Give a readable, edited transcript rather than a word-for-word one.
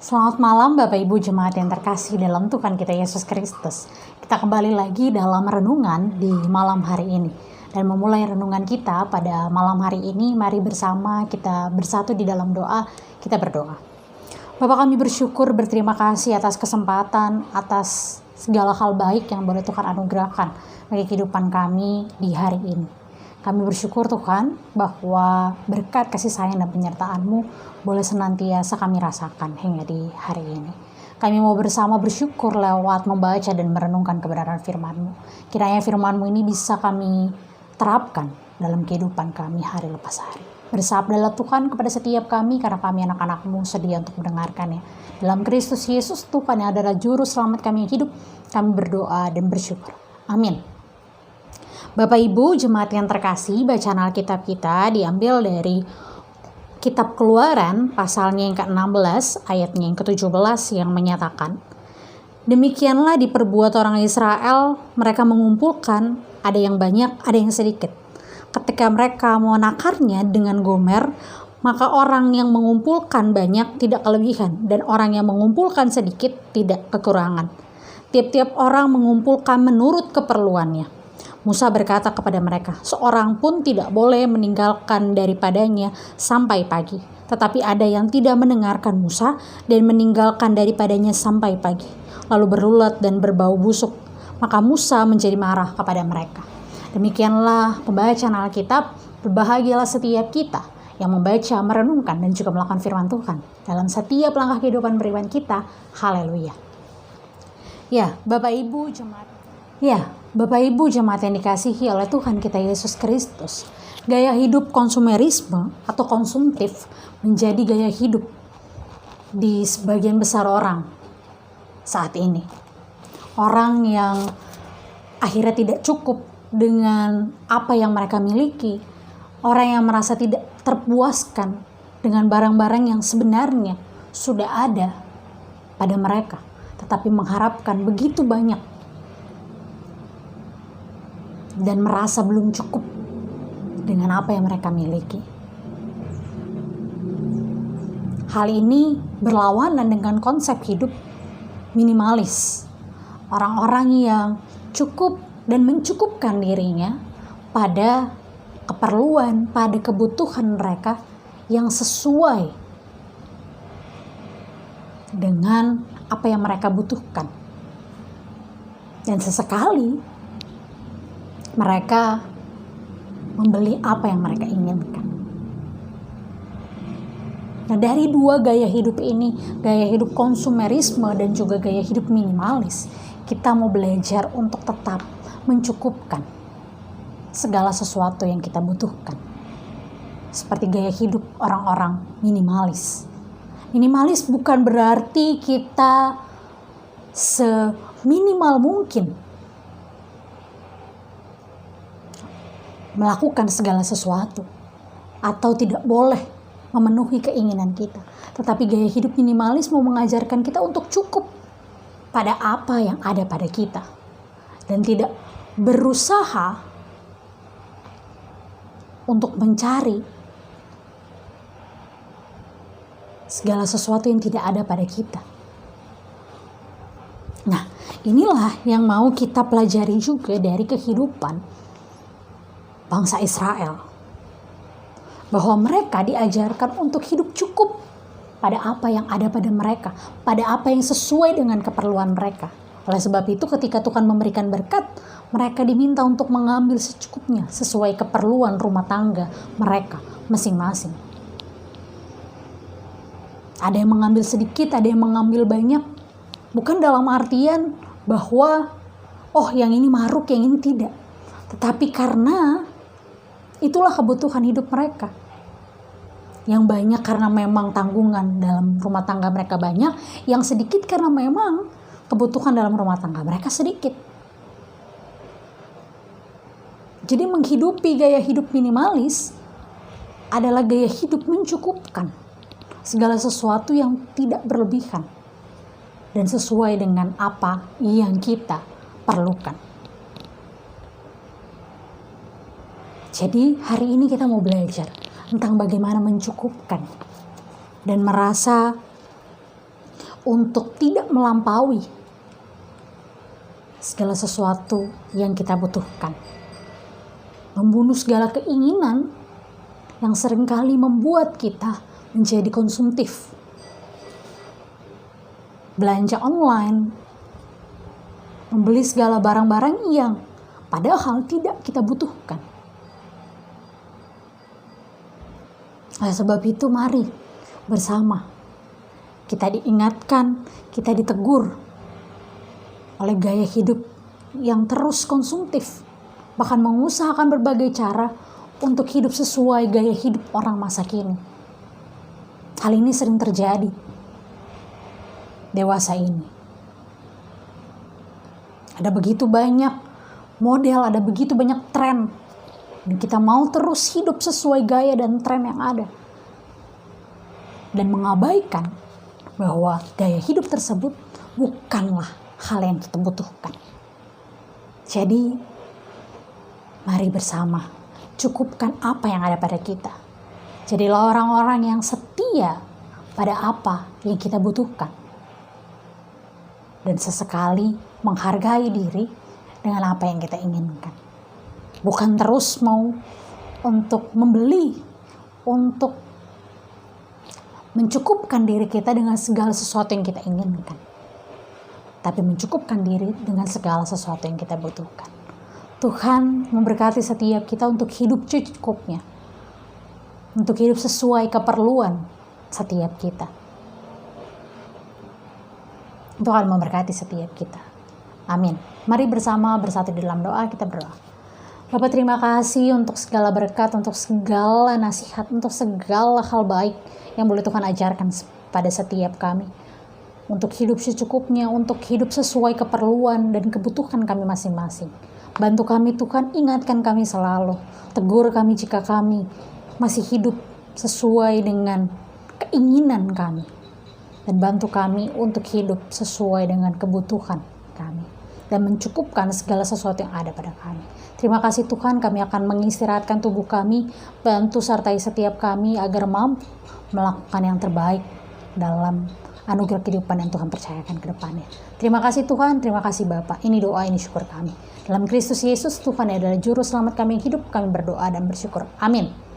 Selamat malam Bapak Ibu Jemaat yang terkasih dalam Tuhan kita Yesus Kristus. Kita kembali lagi dalam renungan di malam hari ini. Dan memulai renungan kita pada malam hari ini, mari bersama kita bersatu di dalam doa, kita berdoa. Bapak, kami bersyukur, berterima kasih atas kesempatan, atas segala hal baik yang boleh Tuhan anugerahkan bagi kehidupan kami di hari ini. Kami bersyukur Tuhan bahwa berkat kasih sayang dan penyertaan-Mu boleh senantiasa kami rasakan hingga di hari ini. Kami mau bersama bersyukur lewat membaca dan merenungkan kebenaran firman-Mu. Kiranya firman-Mu ini bisa kami terapkan dalam kehidupan kami hari lepas hari. Bersabdalah Tuhan kepada setiap kami karena kami anak-anak-Mu sedia untuk mendengarkannya. Dalam Kristus Yesus Tuhan yang adalah juru selamat kami yang hidup, kami berdoa dan bersyukur. Amin. Bapak Ibu Jemaat yang terkasih, bacaan Alkitab kita diambil dari Kitab Keluaran pasalnya yang ke-16 ayatnya yang ke-17 yang menyatakan, demikianlah diperbuat orang Israel, mereka mengumpulkan, ada yang banyak, ada yang sedikit. Ketika mereka menakarnya dengan Gomer, maka orang yang mengumpulkan banyak tidak kelebihan, dan orang yang mengumpulkan sedikit tidak kekurangan. Tiap-tiap orang mengumpulkan menurut keperluannya. Musa berkata kepada mereka, seorang pun tidak boleh meninggalkan daripadanya sampai pagi. Tetapi ada yang tidak mendengarkan Musa dan meninggalkan daripadanya sampai pagi. Lalu berulat dan berbau busuk. Maka Musa menjadi marah kepada mereka. Demikianlah pembacaan Alkitab. Berbahagialah setiap kita yang membaca, merenungkan, dan juga melakukan firman Tuhan dalam setiap langkah kehidupan beriman kita. Haleluya. Ya, Bapak Ibu Jemaat yang dikasihi oleh Tuhan kita Yesus Kristus, gaya hidup konsumerisme atau konsumtif menjadi gaya hidup di sebagian besar orang saat ini. Orang yang akhirnya tidak cukup dengan apa yang mereka miliki, orang yang merasa tidak terpuaskan dengan barang-barang yang sebenarnya sudah ada pada mereka, tetapi mengharapkan begitu banyak dan merasa belum cukup dengan apa yang mereka miliki. Hal ini berlawanan dengan konsep hidup minimalis. Orang-orang yang cukup dan mencukupkan dirinya pada keperluan, pada kebutuhan mereka yang sesuai dengan apa yang mereka butuhkan. Dan sesekali mereka membeli apa yang mereka inginkan. Nah, dari dua gaya hidup ini, gaya hidup konsumerisme dan juga gaya hidup minimalis, kita mau belajar untuk tetap mencukupkan segala sesuatu yang kita butuhkan. Seperti gaya hidup orang-orang minimalis. Minimalis bukan berarti kita seminimal mungkin melakukan segala sesuatu atau tidak boleh memenuhi keinginan kita. Tetapi gaya hidup minimalis mau mengajarkan kita untuk cukup pada apa yang ada pada kita dan tidak berusaha untuk mencari segala sesuatu yang tidak ada pada kita. Nah, inilah yang mau kita pelajari juga dari kehidupan bangsa Israel, bahwa mereka diajarkan untuk hidup cukup pada apa yang ada pada mereka, pada apa yang sesuai dengan keperluan mereka. Oleh sebab itu ketika Tuhan memberikan berkat, mereka diminta untuk mengambil secukupnya sesuai keperluan rumah tangga mereka masing-masing. Ada yang mengambil sedikit, ada yang mengambil banyak. Bukan dalam artian bahwa yang ini maruk, yang ini tidak. Tetapi karena itulah kebutuhan hidup mereka. Yang banyak karena memang tanggungan dalam rumah tangga mereka banyak, yang sedikit karena memang kebutuhan dalam rumah tangga mereka sedikit. Jadi menghidupi gaya hidup minimalis adalah gaya hidup mencukupkan segala sesuatu yang tidak berlebihan dan sesuai dengan apa yang kita perlukan. Jadi hari ini kita mau belajar tentang bagaimana mencukupkan dan merasa untuk tidak melampaui segala sesuatu yang kita butuhkan. Membunuh segala keinginan yang seringkali membuat kita menjadi konsumtif. Belanja online, membeli segala barang-barang yang padahal tidak kita butuhkan. Oleh sebab itu mari bersama kita diingatkan, kita ditegur oleh gaya hidup yang terus konsumtif, bahkan mengusahakan berbagai cara untuk hidup sesuai gaya hidup orang masa kini. Hal ini sering terjadi dewasa ini. Ada begitu banyak model, ada begitu banyak tren, dan kita mau terus hidup sesuai gaya dan tren yang ada, dan mengabaikan bahwa gaya hidup tersebut bukanlah hal yang kita butuhkan. Jadi, mari bersama cukupkan apa yang ada pada kita. Jadilah orang-orang yang setia pada apa yang kita butuhkan. Dan sesekali menghargai diri dengan apa yang kita inginkan. Bukan terus mau untuk membeli, untuk mencukupkan diri kita dengan segala sesuatu yang kita inginkan. Tapi mencukupkan diri dengan segala sesuatu yang kita butuhkan. Tuhan memberkati setiap kita untuk hidup cukupnya. Untuk hidup sesuai keperluan setiap kita. Tuhan memberkati setiap kita. Amin. Mari bersama bersatu dalam doa, kita berdoa. Bapa, terima kasih untuk segala berkat, untuk segala nasihat, untuk segala hal baik yang boleh Tuhan ajarkan pada setiap kami. Untuk hidup secukupnya, untuk hidup sesuai keperluan dan kebutuhan kami masing-masing. Bantu kami Tuhan, ingatkan kami selalu. Tegur kami jika kami masih hidup sesuai dengan keinginan kami. Dan bantu kami untuk hidup sesuai dengan kebutuhan kami. Dan mencukupkan segala sesuatu yang ada pada kami. Terima kasih Tuhan, kami akan mengistirahatkan tubuh kami. Bantu sertai setiap kami agar mampu melakukan yang terbaik dalam anugerah kehidupan yang Tuhan percayakan ke depannya. Terima kasih Tuhan, terima kasih Bapa. Ini doa, ini syukur kami. Dalam Kristus Yesus, Tuhan adalah juru selamat kami yang hidup. Kami berdoa dan bersyukur. Amin.